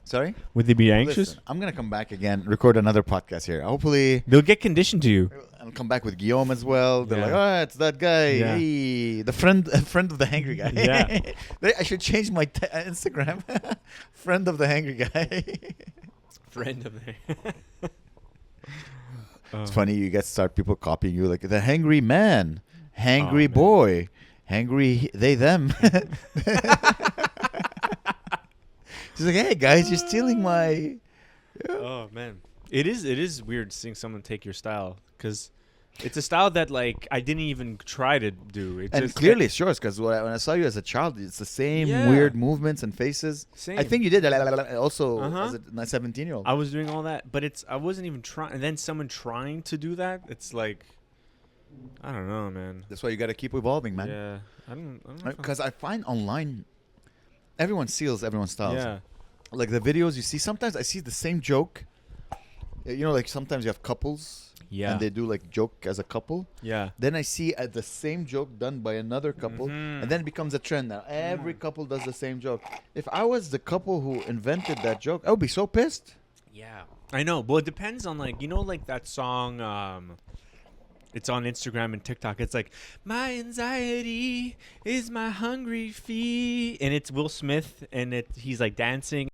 Sorry? Would they be anxious? Listen, I'm going to come back again, record another podcast here. Hopefully, They'll get conditioned to you. I'll come back with Guillaume as well. They're Yeah. like, oh, it's that guy. Yeah. Hey, the friend of the hangry guy. Yeah. I should change my Instagram. Friend of the hangry guy. Friend of the. It's funny, you get people copying you like the hangry man, hangry man. boy, hangry they them. She's like, hey guys, you're stealing my. Oh man, it is weird seeing someone take your style, because it's a style that like I didn't even try to do. It And just clearly it's yours because when I saw you as a child, it's the same Yeah. weird movements and faces. Same. I think you did also Uh-huh. as a 17-year-old. I was doing all that, but I wasn't even trying. And then someone trying to do that, it's like, I don't know, man. That's why you got to keep evolving, man. Yeah, I don't know. Because I find online, everyone steals everyone's styles. Yeah. Like the videos you see, sometimes I see the same joke. You know, like sometimes you have couples. Yeah. And they do like joke as a couple. Yeah. Then I see the same joke done by another couple, Mhm. and then it becomes a trend now. Every couple does the same joke. If I was the couple who invented that joke, I would be so pissed. Yeah. I know. Well, it depends on like, you know, like that song, it's on Instagram and TikTok. It's like, my anxiety is my hungry feet. And it's Will Smith and he's like dancing.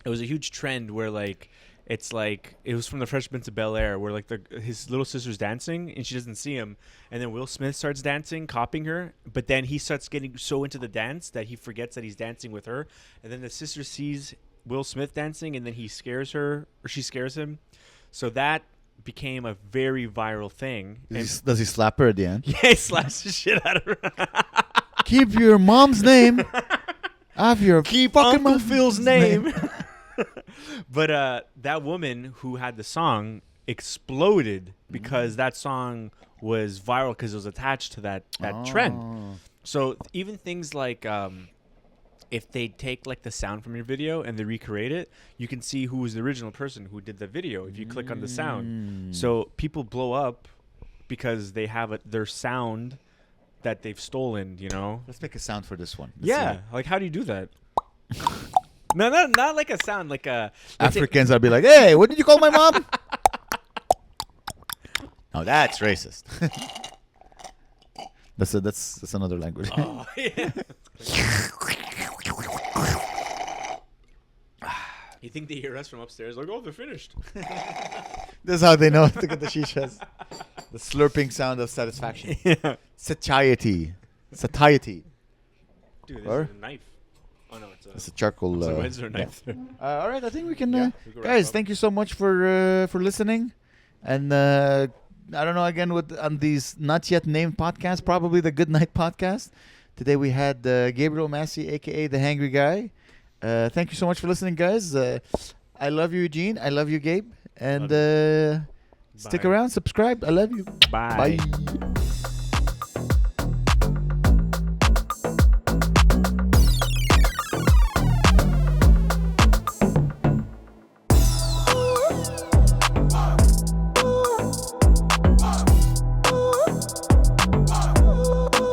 It was a huge trend where like, it's like, it was from the Fresh Prince of Bel-Air where like his little sister's dancing and she doesn't see him. And then Will Smith starts dancing, copying her. But then he starts getting so into the dance that he forgets that he's dancing with her. And then the sister sees Will Smith dancing and then he scares her or she scares him. So that became a very viral thing. Does he slap her at the end? Yeah, he slaps the shit out of her. Keep your mom's name. Have your Keep fucking Uncle mom's Phil's name. But that woman who had the song exploded because that song was viral because it was attached to that trend. So even things like if they take like the sound from your video and they recreate it, you can see who was the original person who did the video if you click on the sound. So people blow up because they have their sound that they've stolen, you know? Let's make a sound for this one. Let's Yeah. see. Like, how do you do that? No, not like a sound, like a... Africans, I'll be like, hey, what did you call my mom? No, that's racist. That's another language. Oh, yeah. You think they hear us from upstairs? Like, oh, they're finished. This is how they know to get the shishas. The slurping sound of satisfaction. Yeah. Satiety. Satiety. Dude, this Or? is a knife. Oh, no, It's a charcoal. So why is there a yeah. knife there? All right, I think we can. Yeah, we can wrap Guys, up. thank you so much for listening. And I don't know, again, on these not yet named podcasts, probably the Good Night podcast. Today we had Gabriel Massey, a.k.a. The Hangry Guy. Thank you so much for listening, guys. I love you, Eugene. I love you, Gabe. And stick Bye. around, subscribe. I love you. Bye. Bye.